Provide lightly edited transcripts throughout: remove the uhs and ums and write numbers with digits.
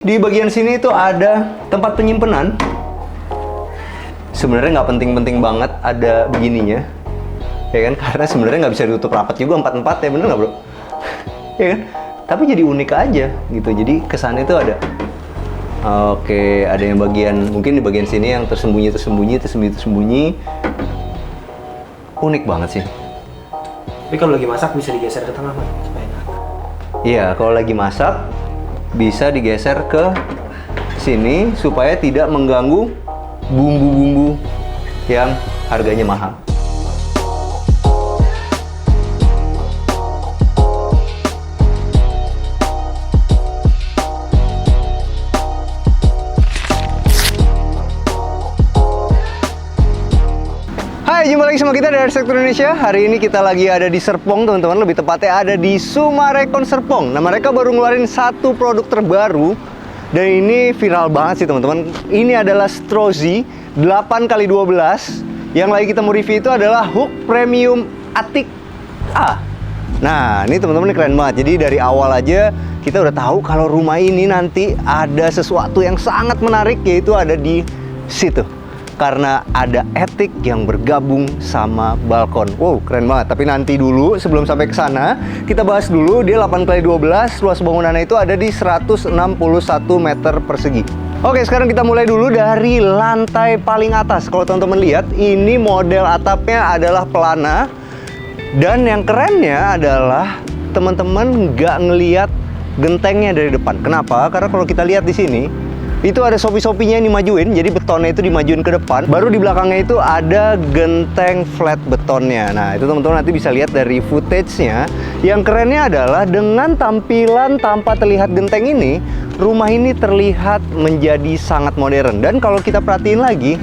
Di bagian sini itu ada tempat penyimpanan. Sebenarnya nggak penting-penting banget ada begininya, ya kan? Karena sebenarnya nggak bisa ditutup rapat juga empat-empat, ya bener nggak bro? Ya kan? Tapi jadi unik aja gitu. Jadi kesannya itu ada. Oke, ada yang bagian mungkin di bagian sini yang tersembunyi. Unik banget sih. Tapi kalau lagi masak bisa digeser ke tengah, Pak, supaya enak. Iya, kalau lagi masak bisa digeser ke sini supaya tidak mengganggu bumbu-bumbu yang harganya mahal. Hai, jumpa lagi sama kita dari Arsitektur Indonesia. Hari ini kita lagi ada di Serpong, teman-teman. Lebih tepatnya ada di Summarecon Serpong. Nah, mereka baru ngeluarin satu produk terbaru. Dan ini viral banget sih, teman-teman. Ini adalah Strozi 8x12. Yang lagi kita mau review itu adalah Hook Premium Attic A. Nah, ini teman-teman ini keren banget. Jadi dari awal aja kita udah tahu kalau rumah ini nanti ada sesuatu yang sangat menarik, yaitu ada di situ. Karena ada attic yang bergabung sama balkon. Wow, keren banget. Tapi nanti dulu, sebelum sampai ke sana, kita bahas dulu. Dia 8x12, luas bangunannya itu ada di 161 meter persegi. Oke, sekarang kita mulai dulu dari lantai paling atas. Kalau teman-teman lihat, ini model atapnya adalah pelana. Dan yang kerennya adalah teman-teman nggak ngelihat gentengnya dari depan. Kenapa? Karena kalau kita lihat di sini, itu ada sopi-sopinya yang dimajuin, jadi betonnya itu dimajuin ke depan. Baru di belakangnya itu ada genteng flat betonnya. Nah, itu teman-teman nanti bisa lihat dari footage-nya. Yang kerennya adalah dengan tampilan tanpa terlihat genteng ini, rumah ini terlihat menjadi sangat modern. Dan kalau kita perhatiin lagi,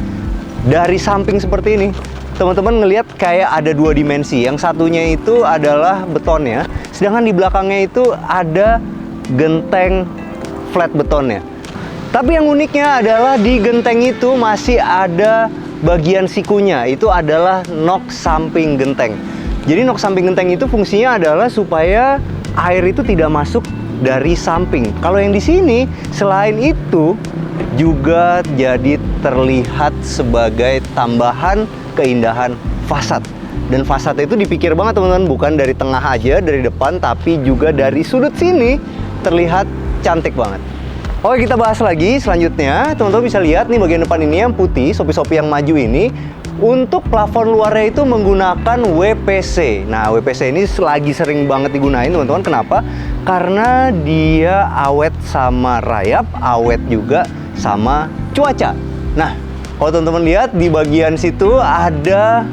dari samping seperti ini, teman-teman ngelihat kayak ada dua dimensi. Yang satunya itu adalah betonnya, sedangkan di belakangnya itu ada genteng flat betonnya. Tapi yang uniknya adalah di genteng itu masih ada bagian sikunya. Itu adalah nok samping genteng. Jadi nok samping genteng itu fungsinya adalah supaya air itu tidak masuk dari samping. Kalau yang di sini selain itu juga jadi terlihat sebagai tambahan keindahan fasad. Dan fasadnya itu dipikir banget teman-teman, bukan dari tengah aja, dari depan, tapi juga dari sudut sini terlihat cantik banget. Oke, kita bahas lagi selanjutnya. Teman-teman bisa lihat nih bagian depan ini yang putih, sopi-sopi yang maju ini. Untuk plafon luarnya itu menggunakan WPC. Nah, WPC ini lagi sering banget digunain, teman-teman. Kenapa? Karena dia awet sama rayap, awet juga sama cuaca. Nah, kalau teman-teman lihat di bagian situ ada,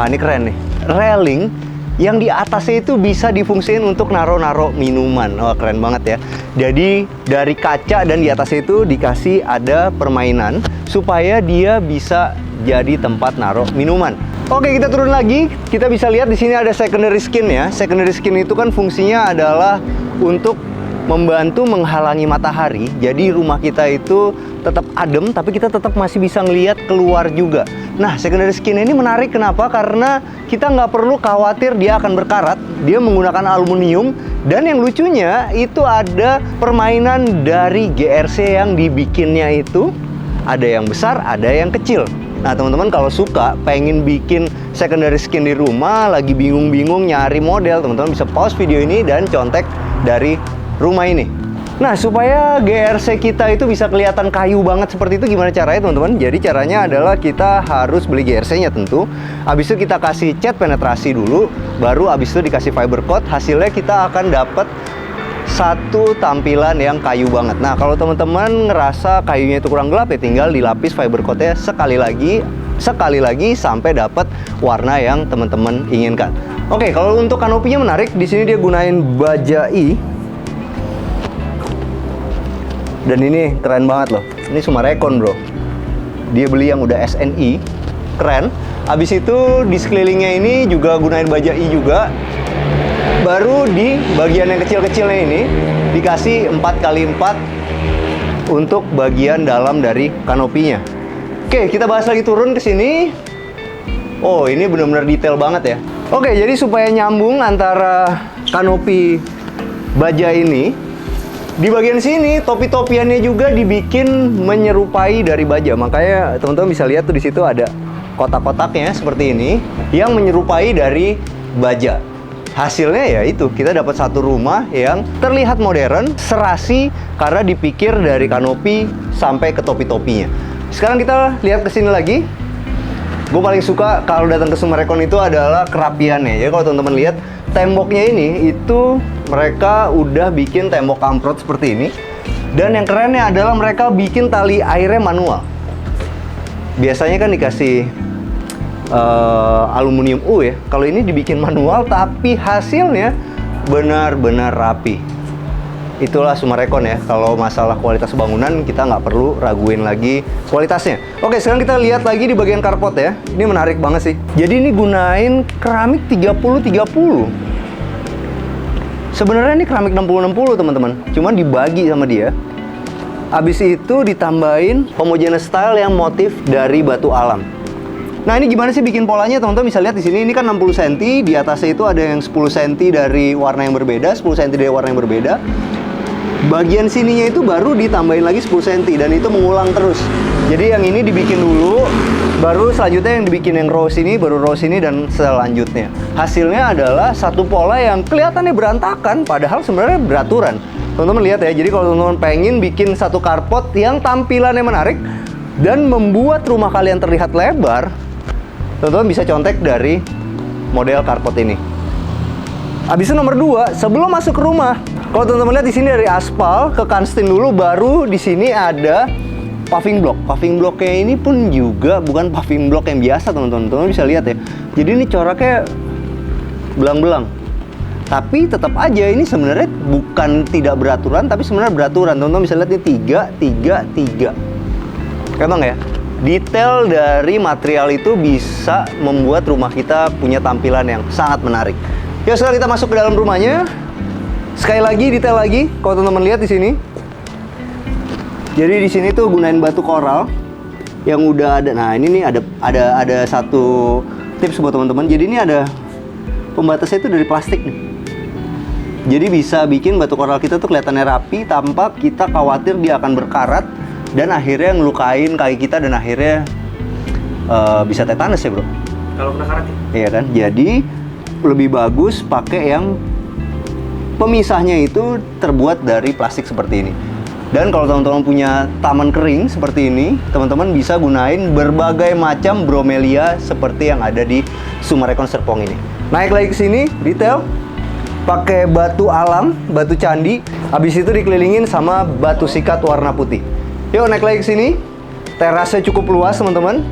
ini keren nih, railing yang di atasnya itu bisa difungsiin untuk naro-naro minuman. Wah, keren banget ya. Jadi dari kaca dan di atasnya itu dikasih ada permainan supaya dia bisa jadi tempat naro minuman. Oke, kita turun lagi. Kita bisa lihat di sini ada secondary skin ya. Secondary skin itu kan fungsinya adalah untuk membantu menghalangi matahari. Jadi rumah kita itu tetap adem, tapi kita tetap masih bisa ngelihat keluar juga. Nah, secondary skin ini menarik kenapa? Karena kita nggak perlu khawatir dia akan berkarat. Dia menggunakan aluminium. Dan yang lucunya itu ada permainan dari GRC yang dibikinnya itu. Ada yang besar, ada yang kecil. Nah, teman-teman kalau suka pengen bikin secondary skin di rumah, lagi bingung-bingung nyari model, teman-teman bisa pause video ini dan contek dari rumah ini. Nah, supaya GRC kita itu bisa kelihatan kayu banget seperti itu, gimana caranya teman-teman? Jadi caranya adalah kita harus beli GRC-nya tentu. Habis itu kita kasih cat penetrasi dulu, baru habis itu dikasih fiber coat. Hasilnya kita akan dapat satu tampilan yang kayu banget. Nah, kalau teman-teman ngerasa kayunya itu kurang gelap, ya tinggal dilapis fiber coat-nya sekali lagi sampai dapat warna yang teman-teman inginkan. Oke, kalau untuk kanopinya menarik. Di sini dia gunain bajai. Dan ini keren banget loh. Ini Summarecon bro. Dia beli yang udah SNI. Keren. Habis itu di sekelilingnya ini juga gunain bajai juga. Baru di bagian yang kecil-kecilnya ini dikasih 4x4 untuk bagian dalam dari kanopinya. Oke, kita bahas lagi turun ke sini. Oh, ini benar-benar detail banget ya. Oke, jadi supaya nyambung antara kanopi baja ini Di bagian sini topi-topiannya juga dibikin menyerupai dari baja. Makanya teman-teman bisa lihat tuh di situ ada kotak-kotaknya seperti ini yang menyerupai dari baja. Hasilnya ya itu, kita dapat satu rumah yang terlihat modern, serasi karena dipikir dari kanopi sampai ke topi-topinya. Sekarang kita lihat ke sini lagi. Gue paling suka kalau datang ke Summarecon itu adalah kerapiannya. Jadi kalau teman-teman lihat temboknya ini, itu mereka udah bikin tembok kamprot seperti ini. Dan yang kerennya adalah mereka bikin tali airnya manual. Biasanya kan dikasih aluminium ya. Kalau ini dibikin manual tapi hasilnya benar-benar rapi. Itulah Summarecon ya. Kalau masalah kualitas bangunan kita nggak perlu raguin lagi kualitasnya. Oke, sekarang kita lihat lagi di bagian carport ya. Ini menarik banget sih. Jadi ini gunain keramik 30-30. Sebenarnya ini keramik 60-60 teman-teman. Cuman dibagi sama dia. Habis itu ditambahin homogeneous style yang motif dari batu alam. Nah, ini gimana sih bikin polanya? Teman-teman bisa lihat di sini, ini kan 60 cm, di atasnya itu ada yang 10 cm dari warna yang berbeda, 10 cm dari warna yang berbeda. Bagian sininya itu baru ditambahin lagi 10 cm dan itu mengulang terus. Jadi yang ini dibikin dulu, baru selanjutnya yang dibikin yang rose ini, baru rose ini, dan selanjutnya. Hasilnya adalah satu pola yang kelihatannya berantakan, padahal sebenarnya beraturan. Teman-teman lihat ya, jadi kalau teman-teman pengen bikin satu carport yang tampilannya menarik dan membuat rumah kalian terlihat lebar, teman-teman bisa contek dari model carport ini. Habis itu nomor 2, sebelum masuk ke rumah, kalau teman-teman lihat di sini dari aspal ke kanstin dulu, baru di sini ada paving block. Paving blocknya ini pun juga bukan paving block yang biasa, teman-teman. Teman-teman bisa lihat ya. Jadi ini coraknya belang-belang. Tapi tetap aja ini sebenarnya bukan tidak beraturan, tapi sebenarnya beraturan. Teman-teman bisa lihat ini 3, 3, 3. Emang ya, detail dari material itu bisa membuat rumah kita punya tampilan yang sangat menarik. Yuk, sekarang kita masuk ke dalam rumahnya. Sekali lagi, detail lagi. Kalau teman-teman lihat di sini. Jadi di sini tuh gunain batu koral yang udah ada. Nah, ini nih ada satu tips buat teman-teman. Jadi ini ada pembatasnya itu dari plastik nih. Jadi bisa bikin batu koral kita tuh kelihatannya rapi tanpa kita khawatir dia akan berkarat dan akhirnya ngelukain kaki kita dan akhirnya bisa tetanus ya, Bro. Kalau kena karat ya? Iya kan? Jadi lebih bagus pakai yang pemisahnya itu terbuat dari plastik seperti ini. Dan kalau teman-teman punya taman kering seperti ini, teman-teman bisa gunain berbagai macam bromelia seperti yang ada di Summarecon Serpong ini. Naik lagi ke sini, detail. Pakai batu alam, batu candi. Habis itu dikelilingin sama batu sikat warna putih. Yuk naik lagi ke sini. Terasnya cukup luas, teman-teman.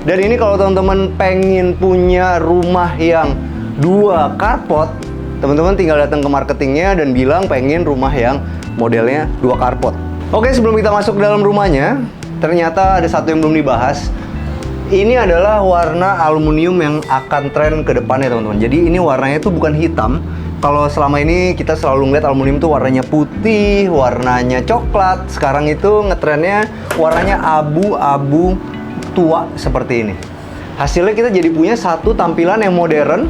Dan ini kalau teman-teman pengen punya rumah yang 2 carport, teman-teman tinggal datang ke marketingnya dan bilang pengen rumah yang modelnya 2 carport. Oke, sebelum kita masuk ke dalam rumahnya, ternyata ada satu yang belum dibahas. Ini adalah warna aluminium yang akan tren ke depannya, teman-teman. Jadi ini warnanya tuh bukan hitam. Kalau selama ini kita selalu ngeliat aluminium tuh warnanya putih, warnanya coklat. Sekarang itu ngetrennya warnanya abu-abu tua seperti ini. Hasilnya kita jadi punya satu tampilan yang modern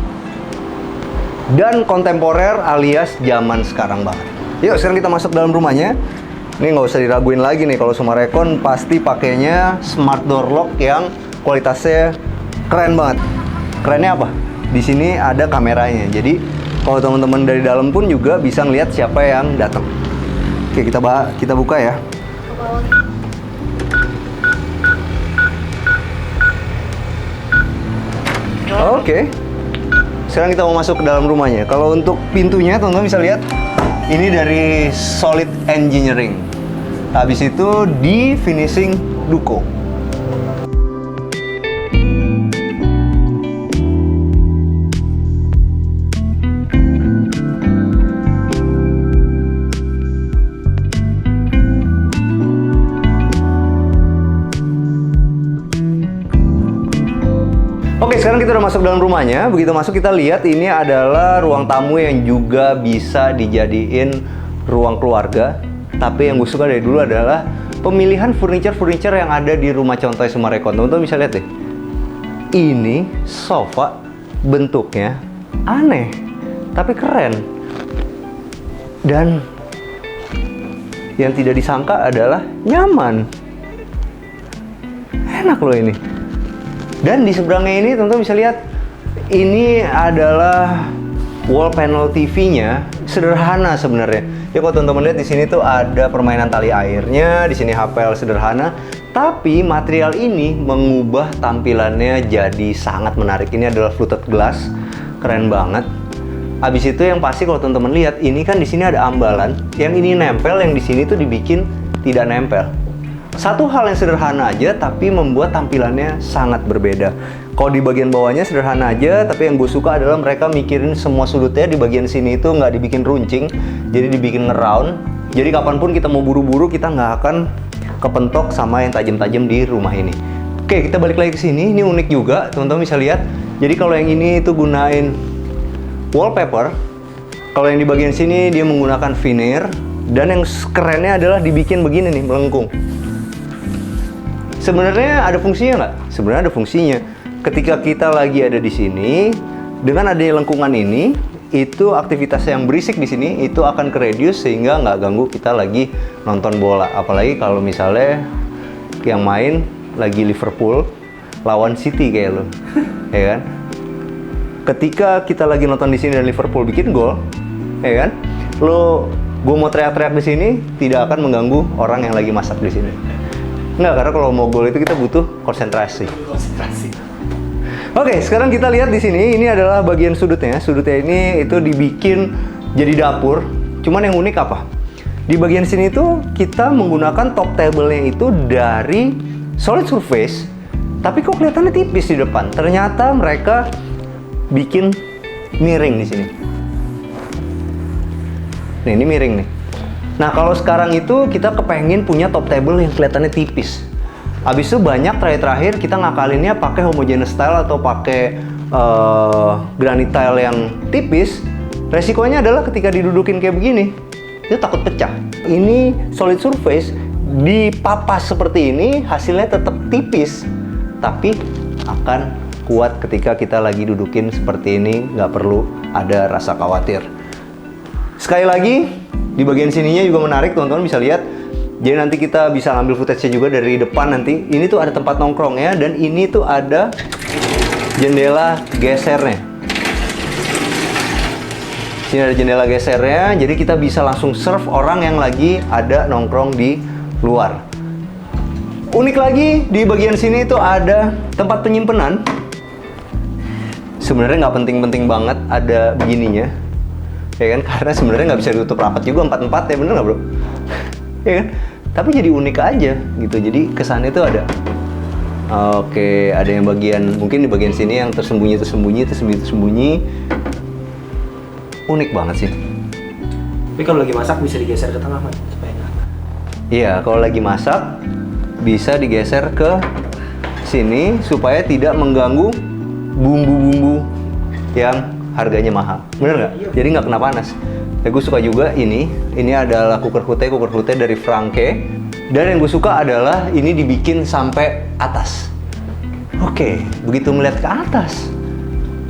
dan kontemporer alias zaman sekarang banget. Yuk, sekarang kita masuk dalam rumahnya. Ini nggak usah diraguin lagi nih, kalau Summarecon pasti pakainya smart door lock yang kualitasnya keren banget. Kerennya apa? Di sini ada kameranya. Jadi kalau teman-teman dari dalam pun juga bisa ngelihat siapa yang datang. Oke, kita buka ya. Oke. Sekarang kita mau masuk ke dalam rumahnya. Kalau untuk pintunya, teman-teman bisa lihat ini dari Solid Engineering. Habis itu di finishing Duco. Oke, sekarang kita udah masuk dalam rumahnya. Begitu masuk kita lihat ini adalah ruang tamu yang juga bisa dijadiin ruang keluarga. Tapi yang gue suka dari dulu adalah pemilihan furniture yang ada di rumah contoh Summarecon. Teman-teman bisa lihat deh. Ini sofa bentuknya aneh, tapi keren. Dan yang tidak disangka adalah nyaman. Enak loh ini. Dan di seberangnya ini teman-teman bisa lihat, ini adalah wall panel TV-nya. Sederhana sebenarnya. Ya kalau teman-teman lihat di sini tuh ada permainan tali airnya, di sini HPL sederhana, tapi material ini mengubah tampilannya jadi sangat menarik. Ini adalah fluted glass, keren banget. Habis itu yang pasti kalau teman-teman lihat, ini kan di sini ada ambalan, yang ini nempel, yang di sini tuh dibikin tidak nempel. Satu hal yang sederhana aja, tapi membuat tampilannya sangat berbeda. Kalau di bagian bawahnya sederhana aja, tapi yang gue suka adalah mereka mikirin semua sudutnya di bagian sini itu nggak dibikin runcing, jadi dibikin ngeround. Jadi kapanpun kita mau buru-buru, kita nggak akan kepentok sama yang tajam-tajam di rumah ini. Oke, kita balik lagi ke sini. Ini unik juga, teman-teman bisa lihat. Jadi kalau yang ini itu gunain wallpaper, kalau yang di bagian sini dia menggunakan veneer, dan yang kerennya adalah dibikin begini nih, melengkung. Sebenarnya ada fungsinya nggak? Sebenarnya ada fungsinya. Ketika kita lagi ada di sini, dengan adanya lengkungan ini, itu aktivitas yang berisik di sini itu akan ke-reduce sehingga nggak ganggu kita lagi nonton bola. Apalagi kalau misalnya yang main lagi Liverpool lawan City kayak lo, ya kan? Ketika kita lagi nonton di sini dan Liverpool bikin gol, ya kan? Gue mau teriak-teriak di sini tidak akan mengganggu orang yang lagi masak di sini. Enggak, karena kalau mau gol itu kita butuh konsentrasi. Oke, sekarang kita lihat di sini. Ini adalah bagian sudutnya. Sudutnya ini itu dibikin jadi dapur. Cuman yang unik apa? Di bagian sini itu kita menggunakan top table-nya itu dari solid surface, tapi kok kelihatannya tipis di depan. Ternyata mereka bikin miring di sini. Nih, ini miring nih. Nah, kalau sekarang itu kita kepengen punya top table yang kelihatannya tipis. Habis itu banyak terakhir kita ngakalinnya pakai homogeneous tile atau pakai granite tile yang tipis. Resikonya adalah ketika didudukin kayak begini, itu takut pecah. Ini solid surface, dipapas seperti ini, hasilnya tetap tipis, tapi akan kuat ketika kita lagi dudukin seperti ini, nggak perlu ada rasa khawatir. Sekali lagi, di bagian sininya juga menarik, teman-teman bisa lihat. Jadi nanti kita bisa ambil footage-nya juga dari depan nanti. Ini tuh ada tempat nongkrongnya, dan ini tuh ada jendela gesernya. Sini ada jendela gesernya, jadi kita bisa langsung serve orang yang lagi ada nongkrong di luar. Unik lagi, di bagian sini tuh ada tempat penyimpanan. Sebenarnya nggak penting-penting banget ada begininya, ya kan? Karena sebenarnya nggak bisa ditutup rapat juga 4-4 ya, bener nggak bro? Ya kan? Tapi jadi unik aja gitu. Jadi kesannya tuh ada. Oke, ada yang bagian mungkin di bagian sini yang tersembunyi. Unik banget sih. Tapi kalau lagi masak bisa digeser ke tengah, Mat, supaya enak. Iya, kalau lagi masak bisa digeser ke sini supaya tidak mengganggu bumbu-bumbu yang harganya mahal. Bener nggak? Iya. Jadi nggak kena panas. Ya, gue suka juga ini. Ini adalah cooker hute dari Franke. Dan yang gue suka adalah ini dibikin sampai atas. Oke, begitu melihat ke atas,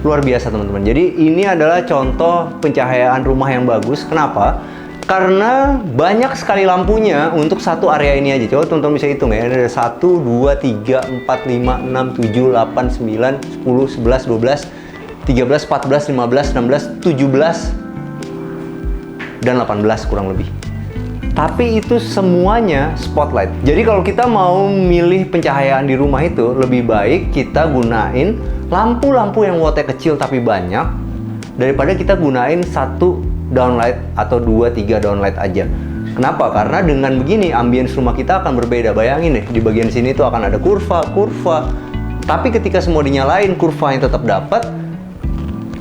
luar biasa teman-teman. Jadi ini adalah contoh pencahayaan rumah yang bagus. Kenapa? Karena banyak sekali lampunya untuk satu area ini aja. Coba teman-teman bisa hitung ya. Ada 1, 2, 3, 4, 5, 6, 7, 8, 9, 10, 11, 12, 13, 14, 15, 16, 17, dan 18 kurang lebih. Tapi itu semuanya spotlight. Jadi kalau kita mau milih pencahayaan di rumah itu, lebih baik kita gunain lampu-lampu yang wattnya kecil tapi banyak, daripada kita gunain satu downlight atau 2-3 downlight aja. Kenapa? Karena dengan begini ambience rumah kita akan berbeda. Bayangin deh, di bagian sini tuh akan ada kurva. Tapi ketika semua dinyalain, kurvanya tetap dapat,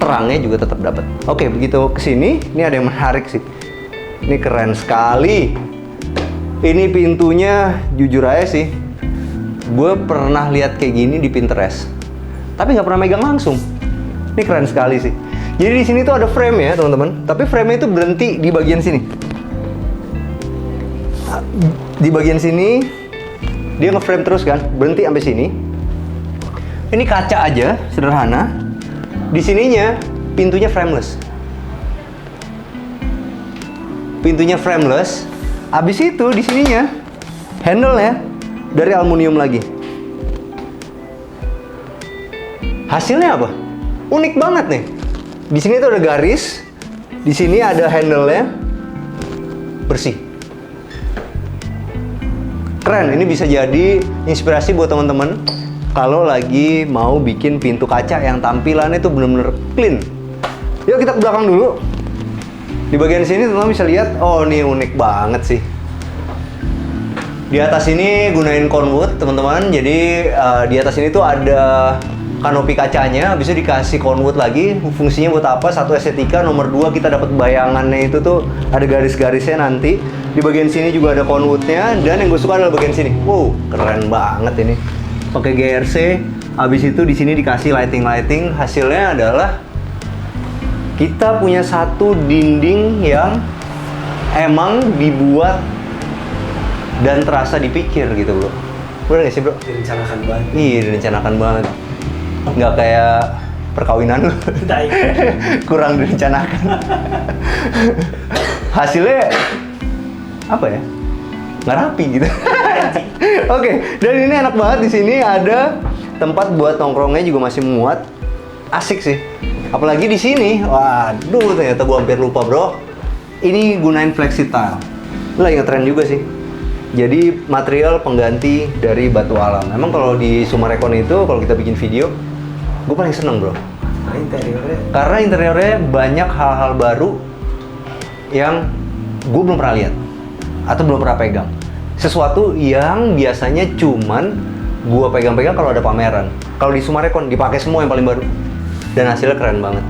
terangnya juga tetap dapat. Oke, begitu kesini, ini ada yang menarik sih. Ini keren sekali. Ini pintunya jujur aja sih, gue pernah lihat kayak gini di Pinterest, tapi nggak pernah megang langsung. Ini keren sekali sih. Jadi di sini tuh ada frame ya teman-teman, tapi frame-nya itu berhenti di bagian sini. Di bagian sini dia nge-frame terus kan, berhenti sampai sini. Ini kaca aja, sederhana. Di sininya pintunya frameless. Pintunya frameless, Abis itu di sininya handle-nya dari aluminium lagi. Hasilnya apa? Unik banget nih. Di sini tuh ada garis, di sini ada handle-nya, bersih. Keren, ini bisa jadi inspirasi buat teman-teman kalau lagi mau bikin pintu kaca yang tampilannya tuh bener-bener clean. Yuk kita ke belakang dulu. Di bagian sini teman-teman bisa lihat, oh ini unik banget sih. Di atas ini gunain conwood teman-teman, jadi di atas ini tuh ada kanopi kacanya, habis itu dikasih conwood lagi. Fungsinya buat apa? Satu estetika, nomor dua kita dapat bayangannya itu tuh ada garis-garisnya nanti. Di bagian sini juga ada conwoodnya, dan yang gue suka adalah bagian sini. Wow, keren banget ini. Pakai GRC, habis itu di sini dikasih lighting. Hasilnya adalah kita punya satu dinding yang emang dibuat dan terasa dipikir gitu bro. Bener gak sih bro? Direncanakan banget. Iya, direncanakan banget. Nggak kayak perkawinan lu. Kurang direncanakan. Hasilnya apa ya? Nggak rapi gitu. Oke, dan ini enak banget. Di sini ada tempat buat nongkrongnya juga masih muat. Asik sih. Apalagi di sini. Waduh, ternyata gua hampir lupa bro. Ini gunain flexi tile. Ini lagi ngetren juga sih. Jadi material pengganti dari batu alam. Emang kalau di Sumarekon itu kalau kita bikin video, gue paling seneng bro. Nah, interiornya. Karena interiornya banyak hal-hal baru yang gue belum pernah lihat atau belum pernah pegang. Sesuatu yang biasanya cuman gue pegang-pegang kalau ada pameran. Kalau di Sumarekon dipakai semua yang paling baru dan hasilnya keren banget.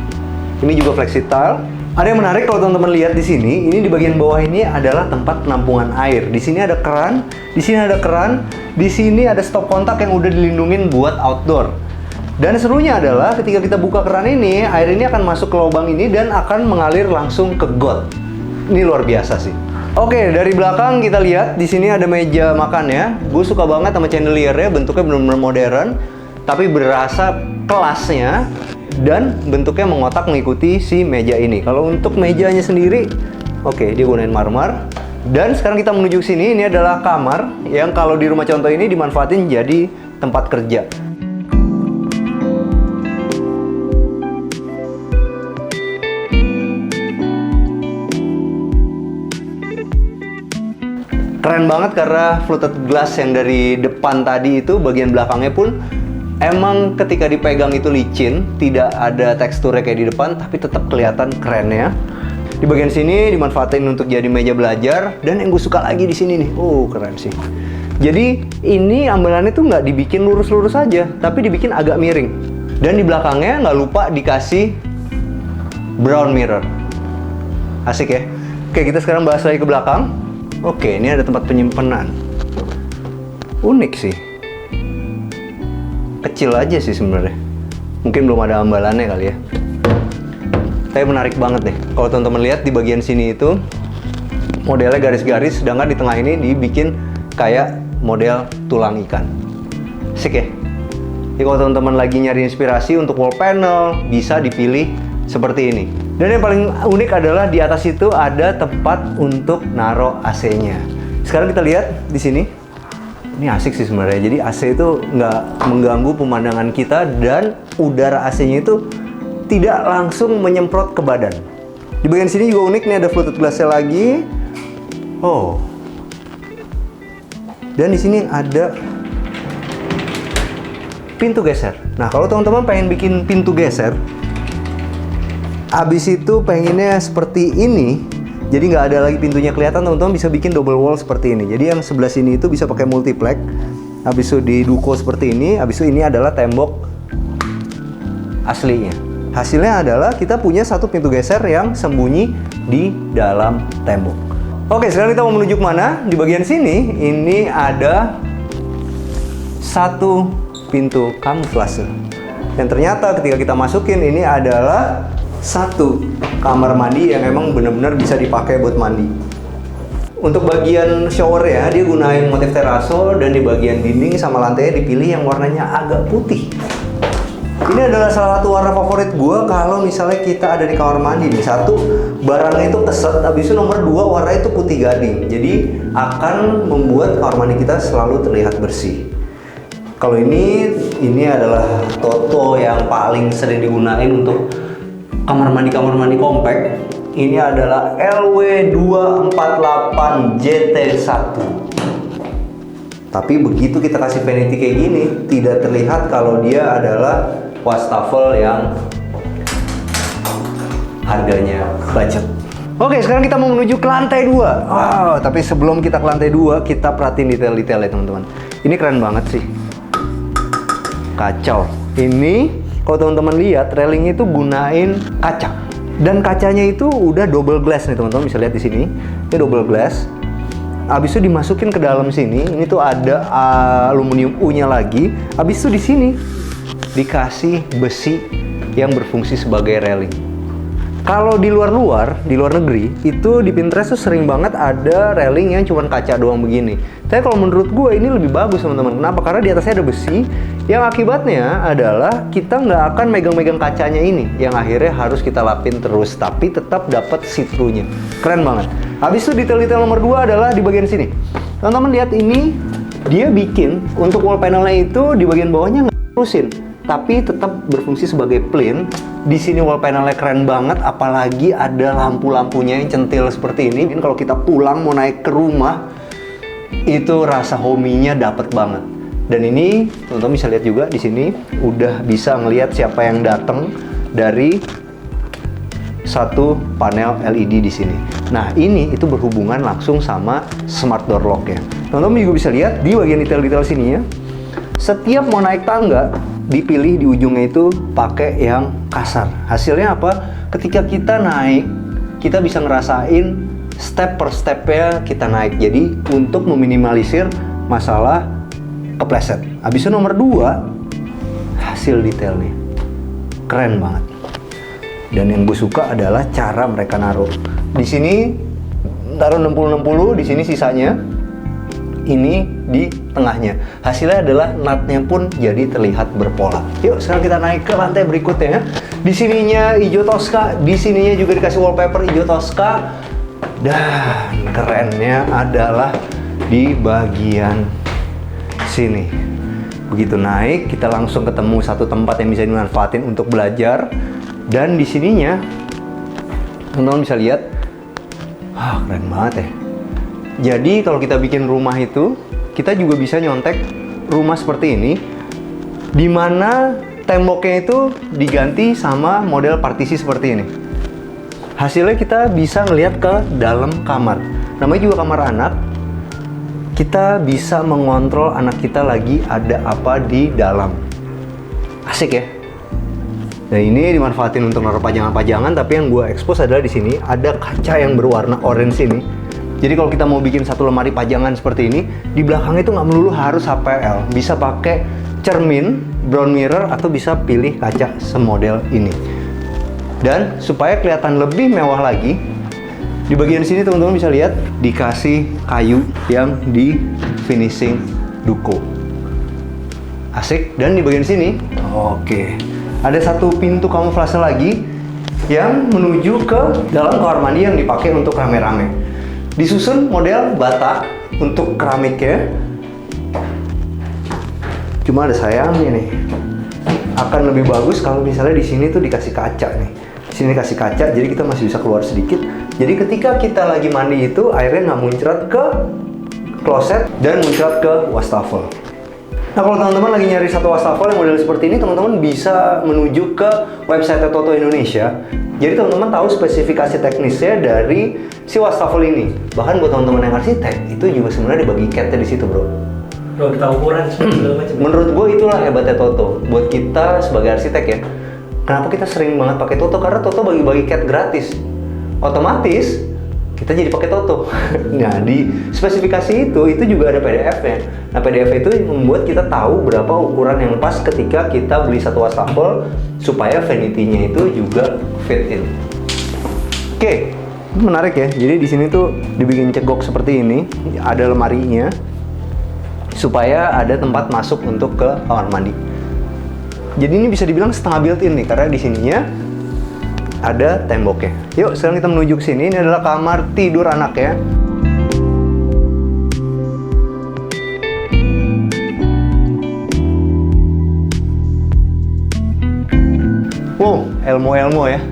Ini juga flexi tile. Ada yang menarik kalau teman-teman lihat di sini, ini di bagian bawah ini adalah tempat penampungan air. Di sini ada keran, di sini ada keran, di sini ada stop kontak yang udah dilindungin buat outdoor. Dan serunya adalah ketika kita buka keran ini, air ini akan masuk ke lubang ini dan akan mengalir langsung ke got. Ini luar biasa sih. Oke, dari belakang kita lihat di sini ada meja makan ya. Gue suka banget sama chandeliernya, bentuknya benar-benar modern, tapi berasa kelasnya. Dan bentuknya mengotak mengikuti si meja ini. Kalau untuk mejanya sendiri, oke, dia gunain marmer. Dan sekarang kita menuju ke sini, ini adalah kamar yang kalau di rumah contoh ini dimanfaatin jadi tempat kerja. Keren banget karena fluted glass yang dari depan tadi itu bagian belakangnya pun emang ketika dipegang itu licin, tidak ada teksturnya kayak di depan, tapi tetap kelihatan kerennya. Di bagian sini dimanfaatin untuk jadi meja belajar, dan yang gue suka lagi di sini nih, keren sih. Jadi ini ambalannya tuh nggak dibikin lurus-lurus aja, tapi dibikin agak miring. Dan di belakangnya nggak lupa dikasih brown mirror. Asik ya. Oke, kita sekarang bahas lagi ke belakang. Oke, ini ada tempat penyimpanan. Unik sih. Kecil aja sih sebenarnya. Mungkin belum ada ambalannya kali ya. Tapi menarik banget deh. Kalau teman-teman lihat di bagian sini itu modelnya garis-garis, sedangkan di tengah ini dibikin kayak model tulang ikan. Asik ya. Jadi kalau teman-teman lagi nyari inspirasi untuk wall panel, bisa dipilih seperti ini. Dan yang paling unik adalah di atas itu ada tempat untuk naro AC-nya. Sekarang kita lihat di sini. Ini asik sih sebenarnya. Jadi AC itu nggak mengganggu pemandangan kita dan udara AC-nya itu tidak langsung menyemprot ke badan. Di bagian sini juga unik nih, ada fluted glass-nya lagi. Dan di sini ada pintu geser. Nah, kalau teman-teman pengen bikin pintu geser, abis itu pengennya seperti ini, jadi nggak ada lagi pintunya kelihatan, teman-teman bisa bikin double wall seperti ini. Jadi yang sebelah sini itu bisa pakai multiplex, habis itu diduko seperti ini, habis itu ini adalah tembok aslinya. Hasilnya adalah kita punya satu pintu geser yang sembunyi di dalam tembok. Oke, sekarang kita mau menuju kemana? Di bagian sini, ini ada satu pintu kamuflase. Dan ternyata ketika kita masukin, ini adalah satu kamar mandi yang emang benar-benar bisa dipakai buat mandi. Untuk bagian shower ya, dia gunain motif teraso, dan di bagian dinding sama lantainya dipilih yang warnanya agak putih. Ini adalah salah satu warna favorit gue kalau misalnya kita ada di kamar mandi nih. Satu, barangnya itu keset, habis itu nomor dua, warna itu putih gading. Jadi akan membuat kamar mandi kita selalu terlihat bersih. Kalau ini adalah Toto yang paling sering digunain untuk kamar mandi kompak. Ini adalah LW248 JT1. Tapi begitu kita kasih vanity kayak gini, tidak terlihat kalau dia adalah wastafel yang harganya budget. Oke, sekarang kita mau menuju ke lantai 2. Wow, tapi sebelum kita ke lantai 2, kita perhatiin detail-detailnya teman-teman. Ini keren banget sih. Kacau. Ini kalau teman-teman lihat, railing itu gunain kaca. Dan kacanya itu udah double glass nih teman-teman, bisa lihat di sini. Ini double glass. Habis itu dimasukin ke dalam sini, ini tuh ada aluminium U-nya lagi. Habis itu di sini dikasih besi yang berfungsi sebagai railing. Kalau di luar negeri, itu di Pinterest tuh sering banget ada railing yang cuma kaca doang begini. Tapi kalau menurut gue ini lebih bagus teman-teman. Kenapa? Karena di atasnya ada besi, yang akibatnya adalah kita nggak akan megang-megang kacanya ini, yang akhirnya harus kita lapin terus, tapi tetap dapat see-through-nya. Keren banget. Habis itu detail-detail nomor 2 adalah di bagian sini. Teman-teman lihat ini, dia bikin untuk wall panelnya itu di bagian bawahnya nggak terusin, tapi tetap berfungsi sebagai plain. Di sini wall panelnya keren banget, apalagi ada lampu-lampunya yang centil seperti ini. Mungkin kalau kita pulang mau naik ke rumah, itu rasa homey-nya dapet banget. Dan ini teman-teman bisa lihat juga di sini udah bisa ngelihat siapa yang datang dari satu panel LED di sini. Nah, ini itu berhubungan langsung sama smart door lock ya. Teman-teman juga bisa lihat di bagian detail-detail sini ya. Setiap mau naik tangga, dipilih di ujungnya itu pakai yang kasar. Hasilnya apa? Ketika kita naik, kita bisa ngerasain step per stepnya kita naik. Jadi untuk meminimalisir masalah kepleset. Habis itu nomor 2, hasil detailnya keren banget. Dan yang gue suka adalah cara mereka naruh. Di sini taruh 60-60, di sini sisanya. Ini di tengahnya. Hasilnya adalah nutnya pun jadi terlihat berpola. Yuk, sekarang kita naik ke lantai berikutnya. Di sininya hijau Tosca, di sininya juga dikasih wallpaper hijau Tosca. Dan kerennya adalah di bagian sini. Begitu naik, kita langsung ketemu satu tempat yang bisa dimanfaatin untuk belajar. Dan di sininya, teman-teman bisa lihat, keren banget ya. Jadi kalau kita bikin rumah itu, kita juga bisa nyontek rumah seperti ini, di mana temboknya itu diganti sama model partisi seperti ini. Hasilnya kita bisa ngelihat ke dalam kamar. Namanya juga kamar anak. Kita bisa mengontrol anak kita lagi ada apa di dalam. Asik ya. Nah, ini dimanfaatin untuk naruh pajangan-pajangan, tapi yang gue expose adalah di sini ada kaca yang berwarna orange ini. Jadi kalau kita mau bikin satu lemari pajangan seperti ini, di belakangnya itu nggak melulu harus HPL. Bisa pakai cermin, brown mirror, atau bisa pilih kaca semodel ini. Dan supaya kelihatan lebih mewah lagi, di bagian sini teman-teman bisa lihat dikasih kayu yang di finishing duko. Asik. Dan di bagian sini, ada satu pintu kamuflase lagi yang menuju ke dalam kamar mandi yang dipakai untuk rame-rame. Disusun model bata untuk keramiknya. Cuma ada sayangnya nih. Akan lebih bagus kalau misalnya di sini tuh dikasih kaca nih. Di sini dikasih kaca, jadi kita masih bisa keluar sedikit. Jadi ketika kita lagi mandi itu, airnya nggak muncrat ke kloset dan muncrat ke wastafel. Nah, kalau teman-teman lagi nyari satu wastafel yang model seperti ini, teman-teman bisa menuju ke website Toto Indonesia. Jadi teman-teman tahu spesifikasi teknisnya dari si wastafel ini. Bahkan buat teman-teman yang arsitek, itu juga sebenarnya dibagi catnya di situ, bro. Kalau kita ukuran segala macam. Menurut gue itulah hebatnya Toto. Buat kita sebagai arsitek ya, kenapa kita sering banget pakai Toto? Karena Toto bagi-bagi cat gratis. Otomatis kita jadi pakai Toto. Nah, di spesifikasi itu juga ada PDF-nya. Nah, PDF itu membuat kita tahu berapa ukuran yang pas ketika kita beli satu wastafel supaya vanity-nya itu juga fit in. Oke, menarik ya. Jadi di sini tuh dibikin cegok seperti ini, ada lemarinya supaya ada tempat masuk untuk ke kamar mandi. Jadi ini bisa dibilang setengah built-in nih, karena di sininya ada temboknya. Yuk, sekarang kita menuju ke sini. Ini adalah kamar tidur anak ya. Wow, Elmo ya.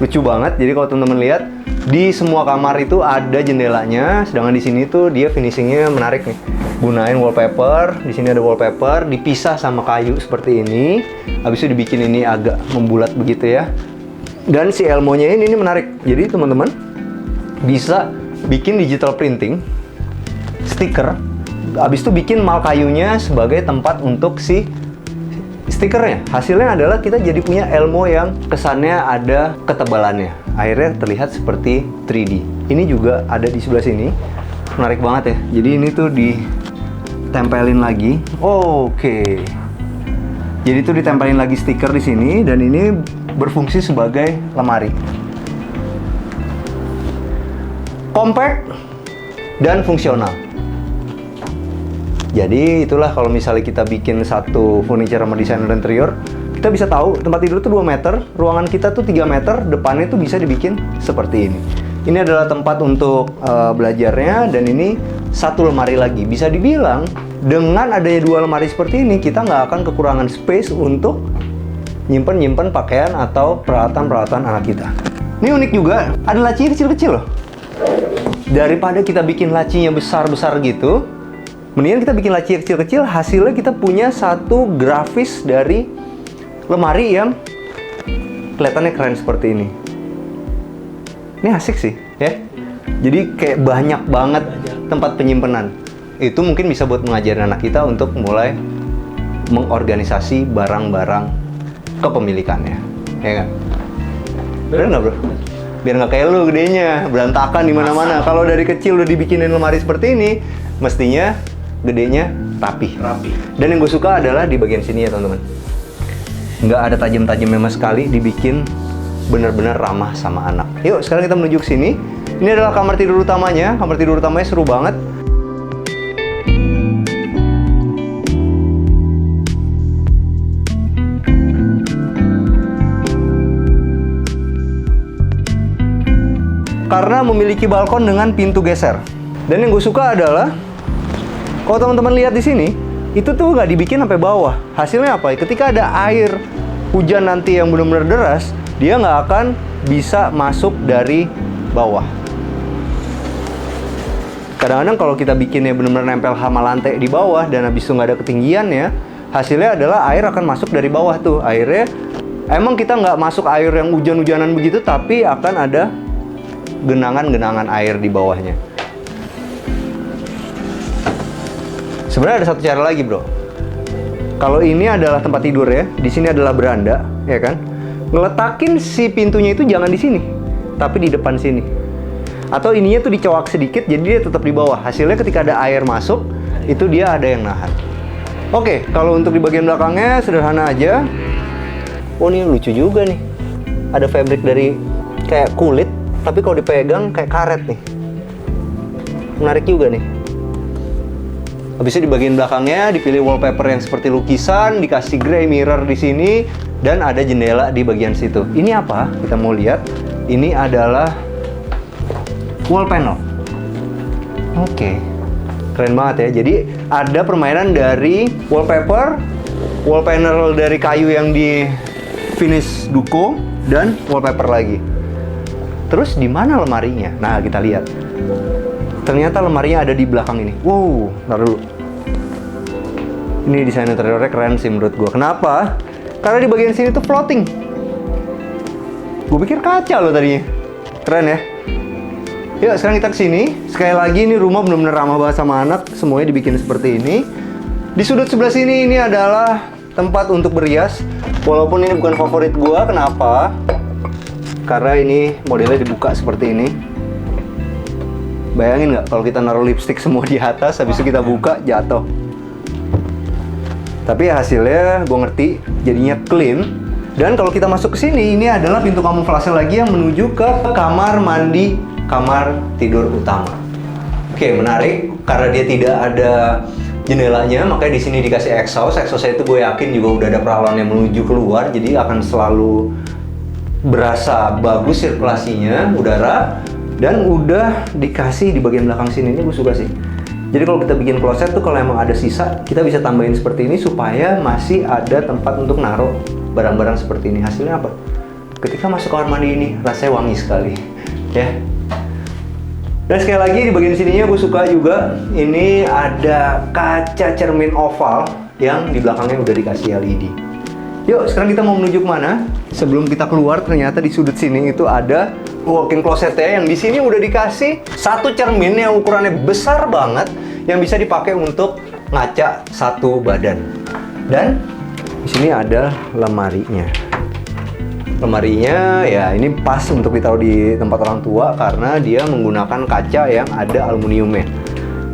Lucu banget. Jadi kalau teman-teman lihat, di semua kamar itu ada jendelanya. Sedangkan di sini tuh dia finishingnya menarik nih. Gunain wallpaper. Di sini ada wallpaper, dipisah sama kayu seperti ini. Habis itu dibikin ini agak membulat begitu ya. Dan si Elmo-nya ini menarik. Jadi teman-teman bisa bikin digital printing, stiker. Habis itu bikin mal kayunya sebagai tempat untuk si stikernya. Hasilnya adalah kita jadi punya Elmo yang kesannya ada ketebalannya. Akhirnya terlihat seperti 3D. Ini juga ada di sebelah sini. Menarik banget ya. Jadi ini tuh ditempelin lagi. Oke. Jadi itu ditempelin lagi stiker di sini dan ini berfungsi sebagai lemari. Compact dan fungsional. Jadi itulah kalau misalnya kita bikin satu furniture sama desainer interior, kita bisa tahu tempat tidur itu 2 meter, ruangan kita tuh 3 meter, depannya tuh bisa dibikin seperti ini. Ini adalah tempat untuk belajarnya dan ini satu lemari lagi. Bisa dibilang dengan adanya 2 lemari seperti ini, kita nggak akan kekurangan space untuk nyimpen pakaian atau peralatan-peralatan anak kita. Ini unik juga, ada lacinya kecil-kecil loh. Daripada kita bikin lacinya besar-besar gitu, mendingan kita bikin laci kecil-kecil, hasilnya kita punya satu grafis dari lemari yang kelihatannya keren seperti ini. Ini asik sih, ya. Jadi kayak banyak banget tempat penyimpanan. Itu mungkin bisa buat mengajarin anak kita untuk mulai mengorganisasi barang-barang kepemilikannya, ya kan? Bener nggak bro? Biar nggak kayak lu gedenya, berantakan di mana-mana. Kalau dari kecil udah dibikinin lemari seperti ini, mestinya gedenya rapi. Dan yang gue suka adalah di bagian sini ya teman-teman. Nggak ada tajam-tajamnya sama sekali, dibikin benar-benar ramah sama anak. Yuk sekarang kita menuju ke sini. Ini adalah kamar tidur utamanya. Kamar tidur utamanya seru banget. Karena memiliki balkon dengan pintu geser. Dan yang gue suka adalah kalau teman-teman lihat di sini, itu tuh nggak dibikin sampai bawah. Hasilnya apa? Ketika ada air hujan nanti yang benar-benar deras, dia nggak akan bisa masuk dari bawah. Kadang-kadang kalau kita bikinnya benar-benar nempel sama lantai di bawah dan habis itu nggak ada ketinggiannya, hasilnya adalah air akan masuk dari bawah tuh. Airnya, emang kita nggak masuk air yang hujan-hujanan begitu, tapi akan ada genangan-genangan air di bawahnya. Sebenarnya ada satu cara lagi bro. Kalau ini adalah tempat tidur ya, di sini adalah beranda, ya kan? Ngeletakin si pintunya itu jangan di sini, tapi di depan sini. Atau ininya tuh dicowak sedikit, jadi dia tetap di bawah. Hasilnya ketika ada air masuk, itu dia ada yang nahan. Oke, kalau untuk di bagian belakangnya sederhana aja. Oh ini lucu juga nih. Ada fabric dari kayak kulit, tapi kalau dipegang kayak karet nih. Menarik juga nih. Habis itu di bagian belakangnya dipilih wallpaper yang seperti lukisan, dikasih gray mirror di sini, dan ada jendela di bagian situ. Ini apa? Kita mau lihat. Ini adalah wall panel. Oke. Keren banget ya. Jadi ada permainan dari wallpaper, wall panel dari kayu yang di finish duko, dan wallpaper lagi. Terus di mana lemarinya? Nah, kita lihat. Ternyata lemarinya ada di belakang ini. Wow, ntar dulu. Ini desain interiornya keren sih menurut gue. Kenapa? Karena di bagian sini tuh floating. Gue pikir kaca loh tadinya. Keren ya? Yuk, sekarang kita kesini. Sekali lagi, ini rumah benar-benar ramah banget sama anak. Semuanya dibikin seperti ini. Di sudut sebelah sini, ini adalah tempat untuk berias. Walaupun ini bukan favorit gue. Kenapa? Karena ini modelnya dibuka seperti ini. Bayangin nggak kalau kita naruh lipstick semua di atas, habis itu kita buka, jatuh. Tapi hasilnya gue ngerti, jadinya clean. Dan kalau kita masuk ke sini, ini adalah pintu kamuflase lagi yang menuju ke kamar mandi, kamar tidur utama. Oke, menarik karena dia tidak ada jendelanya, makanya di sini dikasih exhaust. Exhaustnya itu gue yakin juga udah ada peralon yang menuju keluar, jadi akan selalu berasa bagus sirkulasinya udara. Dan udah dikasih di bagian belakang sini, ini gue suka sih. Jadi kalau kita bikin kloset tuh, kalau emang ada sisa, kita bisa tambahin seperti ini supaya masih ada tempat untuk naruh barang-barang seperti ini. Hasilnya apa? Ketika masuk kamar mandi ini, rasanya wangi sekali, ya. Dan sekali lagi di bagian sininya gue suka juga, ini ada kaca cermin oval yang di belakangnya udah dikasih LED. Yuk, sekarang kita mau menuju kemana? Sebelum kita keluar, ternyata di sudut sini itu ada walk-in closetnya yang di sini udah dikasih satu cermin yang ukurannya besar banget, yang bisa dipakai untuk ngaca satu badan. Dan di sini ada lemarinya. Lemarinya ya ini pas untuk ditaruh di tempat orang tua karena dia menggunakan kaca yang ada aluminiumnya.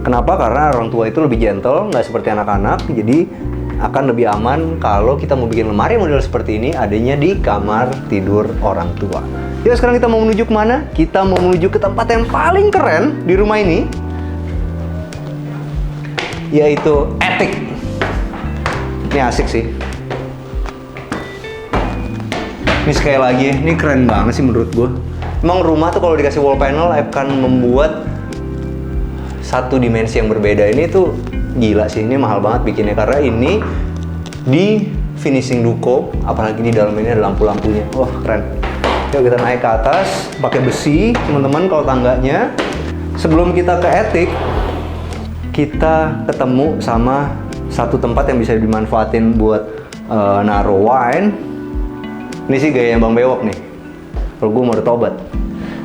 Kenapa? Karena orang tua itu lebih gentle, nggak seperti anak-anak, jadi akan lebih aman kalau kita mau bikin lemari model seperti ini adanya di kamar tidur orang tua. Yuk, sekarang kita mau menuju kemana? Kita mau menuju ke tempat yang paling keren di rumah ini, yaitu attic. Ini asik sih. Ini sekali lagi, ini keren banget sih menurut gue. Emang rumah tuh kalau dikasih wall panel akan membuat satu dimensi yang berbeda. Ini tuh gila sih, ini mahal banget bikinnya karena ini di finishing duko, apalagi di dalam ini ada lampu-lampunya. Wah, keren. Yuk kita naik ke atas, pakai besi, teman-teman kalau tangganya. Sebelum kita ke attic, kita ketemu sama satu tempat yang bisa dimanfaatin buat naruh wine. Ini sih gaya Bang Bewok nih. Kalau gue mau tobat.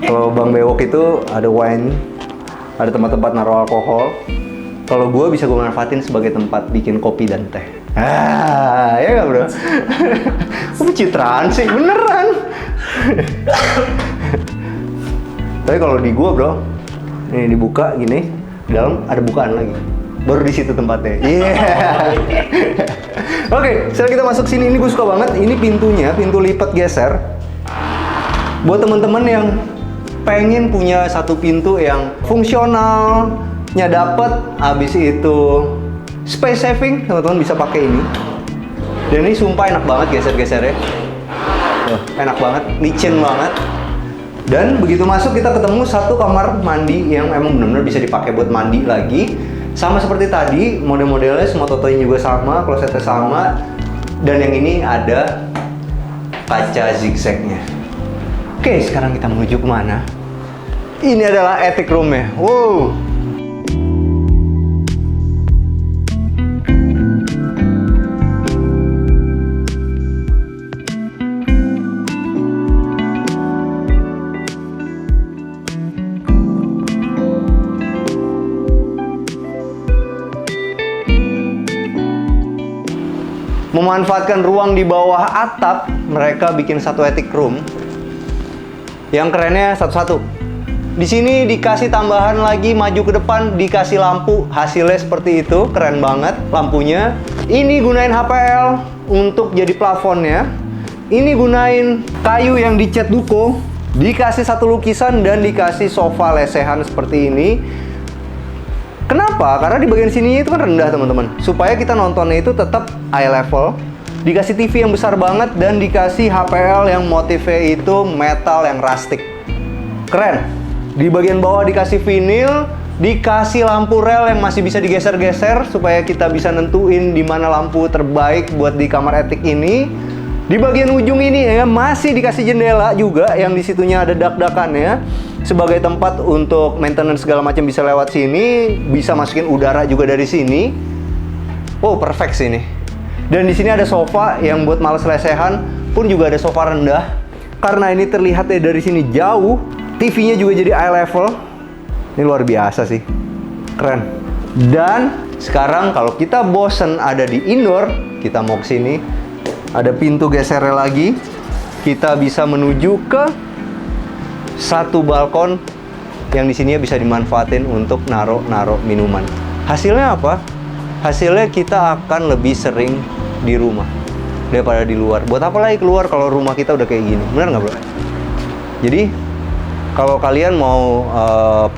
Kalau Bang Bewok itu ada wine, ada tempat-tempat naruh alkohol. Kalau gue bisa gue manfaatin sebagai tempat bikin kopi dan teh. Ya nggak bro? Pencitraan sih, beneran. Tapi kalau di gue bro, ini dibuka gini, di dalam ada bukaan lagi. Baru di situ tempatnya. Oke, sekarang kita masuk sini. Ini gue suka banget. Ini pintunya, pintu lipat geser. Buat teman-teman yang pengen punya satu pintu yang fungsionalnya dapet, habis itu space saving, teman-teman bisa pakai ini. Dan ini sumpah enak banget geser-gesernya. Enak banget, licin banget. Dan begitu masuk kita ketemu satu kamar mandi yang emang benar-benar bisa dipakai buat mandi lagi. Sama seperti tadi, model-modelnya semua totonya juga sama, klosetnya sama. Dan yang ini ada kaca zigzagnya. Oke, sekarang kita menuju kemana? Ini adalah attic room-nya. Wow! Memanfaatkan ruang di bawah atap, mereka bikin satu attic room. Yang kerennya satu-satu. Di sini dikasih tambahan lagi, maju ke depan, dikasih lampu. Hasilnya seperti itu, keren banget lampunya. Ini gunain HPL untuk jadi plafonnya. Ini gunain kayu yang dicat duko. Dikasih satu lukisan dan dikasih sofa lesehan seperti ini. Kenapa? Karena di bagian sini itu kan rendah teman-teman. Supaya kita nontonnya itu tetap eye level. Dikasih TV yang besar banget dan dikasih HPL yang motifnya itu metal yang rustic. Keren. Di bagian bawah dikasih vinil, dikasih lampu rel yang masih bisa digeser-geser supaya kita bisa nentuin di mana lampu terbaik buat di kamar attic ini. Di bagian ujung ini ya masih dikasih jendela juga yang di situnya ada dak-dakannya sebagai tempat untuk maintenance segala macam bisa lewat sini, bisa masukin udara juga dari sini. Oh, perfect sih ini. Dan di sini ada sofa yang buat males lesehan pun juga ada sofa rendah. Karena ini terlihatnya dari sini jauh, TV-nya juga jadi eye level. Ini luar biasa sih. Keren. Dan sekarang kalau kita bosen ada di indoor, kita mau ke sini. Ada pintu gesernya lagi. Kita bisa menuju ke satu balkon yang di sini bisa dimanfaatin untuk naruh minuman. Hasilnya apa? Hasilnya kita akan lebih sering di rumah daripada di luar. Buat apa lagi keluar kalau rumah kita udah kayak gini? Bener nggak bro? Jadi kalau kalian mau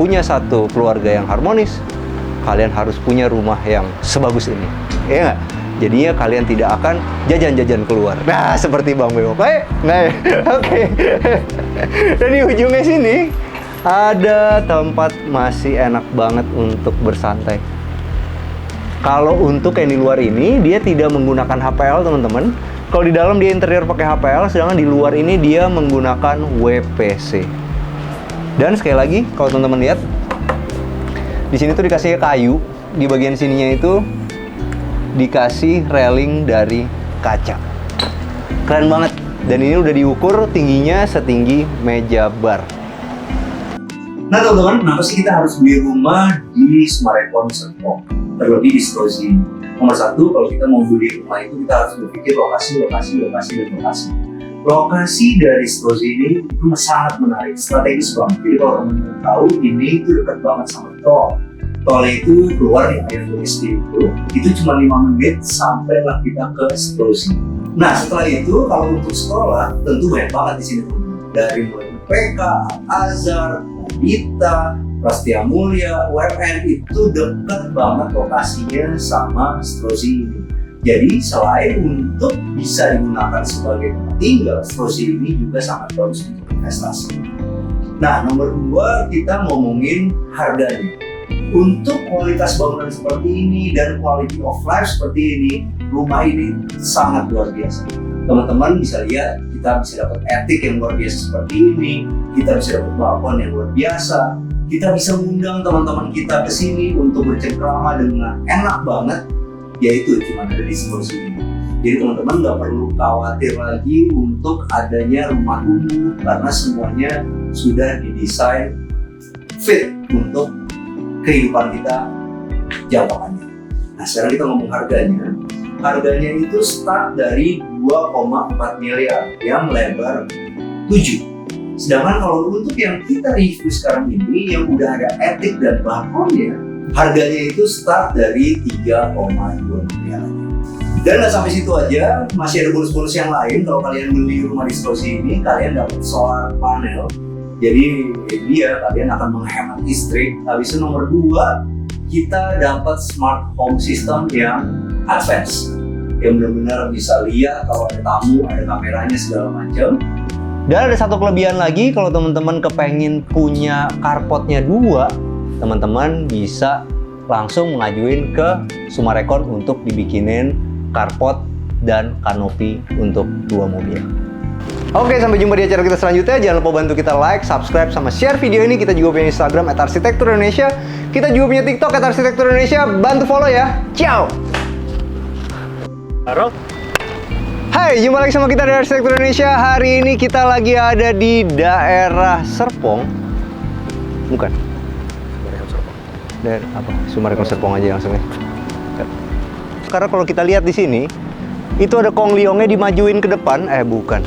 punya satu keluarga yang harmonis, kalian harus punya rumah yang sebagus ini. Iya nggak? Jadinya kalian tidak akan jajan-jajan keluar. Nah, seperti Bang Beo. Oke. Dan di ujungnya sini ada tempat masih enak banget untuk bersantai. Kalau untuk yang di luar ini, dia tidak menggunakan HPL, teman-teman. Kalau di dalam dia interior pakai HPL, sedangkan di luar ini dia menggunakan WPC. Dan sekali lagi, kalau teman-teman lihat, di sini tuh dikasih kayu, di bagian sininya itu dikasih railing dari kaca. Keren banget. Dan ini udah diukur tingginya setinggi meja bar. Nah teman-teman, kenapa sih kita harus beli rumah di Summarecon Serpong? Terlebih di Strozi. Nomor satu, kalau kita mau beli rumah itu kita harus berpikir lokasi. Lokasi dari Strozi ini itu sangat menarik, strategis banget. Jadi kalau teman-teman tahu, ini itu dekat banget sama tol. Tolnya itu keluar di area turistik itu cuma 5 menit sampailah kita ke Strozi. Nah setelah itu kalau untuk sekolah tentu banyak banget di sini teman-teman. Dari mulai PK, Azhar, Dita, Prastia Mulia, UMN itu dekat banget lokasinya sama Strozi ini. Jadi selain untuk bisa digunakan sebagai tempat tinggal, Strozi ini juga sangat bagus untuk investasi. Nah nomor 2 kita ngomongin harganya. Untuk kualitas bangunan seperti ini dan quality of life seperti ini, rumah ini sangat luar biasa. Teman-teman bisa lihat, kita bisa dapat attic yang luar biasa seperti ini, kita bisa dapat balkon yang luar biasa, kita bisa mengundang teman-teman kita ke sini untuk bercengkrama dengan enak banget, yaitu cuma ada di Strozi ini. Jadi teman-teman nggak perlu khawatir lagi untuk adanya rumah kumuh karena semuanya sudah didesain fit untuk kehidupan kita jangka panjang. Nah sekarang kita ngomong harganya. Harganya itu start dari 2,4 miliar yang lebar 7. Sedangkan kalau untuk yang kita review sekarang ini yang udah ada attic dan balkonnya, harganya itu start dari 3,2 miliar. Dan nggak sampai situ aja, masih ada bonus-bonus yang lain. Kalau kalian beli rumah di Strozi ini, kalian dapat solar panel. Jadi dia kalian akan menghemat listrik. Habis itu nomor 2, kita dapat smart home system yang advance, yang benar-benar bisa lihat kalau ada tamu, ada kameranya segala macam. Dan ada satu kelebihan lagi, kalau teman-teman kepengen punya carportnya 2, teman-teman bisa langsung mengajuin ke Summarecon untuk dibikinin carport dan kanopi untuk 2 mobil. Oke, sampai jumpa di acara kita selanjutnya. Jangan lupa bantu kita like, subscribe, sama share video ini. Kita juga punya Instagram @arsitekturindonesia. Kita juga punya TikTok @arsitekturindonesia. Bantu follow ya. Ciao. Hai, jumpa lagi sama kita dari Arsitektur Indonesia. Hari ini kita lagi ada di daerah Serpong. Bukan. Daerah apa? Summarecon Serpong aja langsungnya. Karena kalau kita lihat di sini, itu ada Kong Liongnya dimajuin ke depan. Bukan.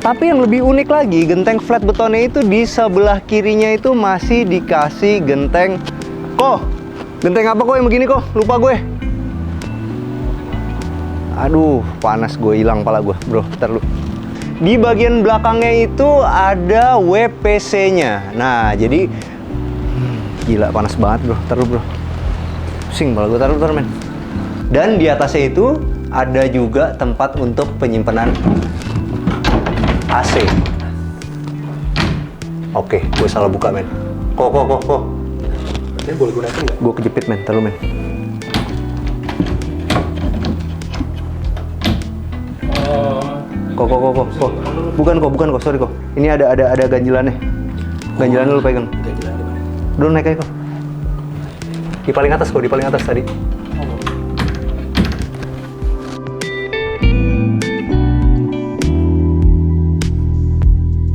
Tapi yang lebih unik lagi, genteng flat betonnya itu di sebelah kirinya itu masih dikasih genteng. Genteng apa yang begini Lupa gue. Aduh, panas gue, hilang pala gue, bro. Bentar lu. Di bagian belakangnya itu ada WPC-nya. Nah, jadi gila panas banget, bro. Bentar lu, bro. Pusing pala gue, taruh men. Dan di atasnya itu ada juga tempat untuk penyimpanan AC. Oke, gue salah buka, men. Kok. Ini boleh gunakan nggak? Gue kejepit, men. Ntar lu, men. Kok. Bukan kok. Sorry kok. Ini ada ganjilannya. Ganjilannya lu pegang. Ganjilan di mana? Udah naik aja kok. Di paling atas tadi.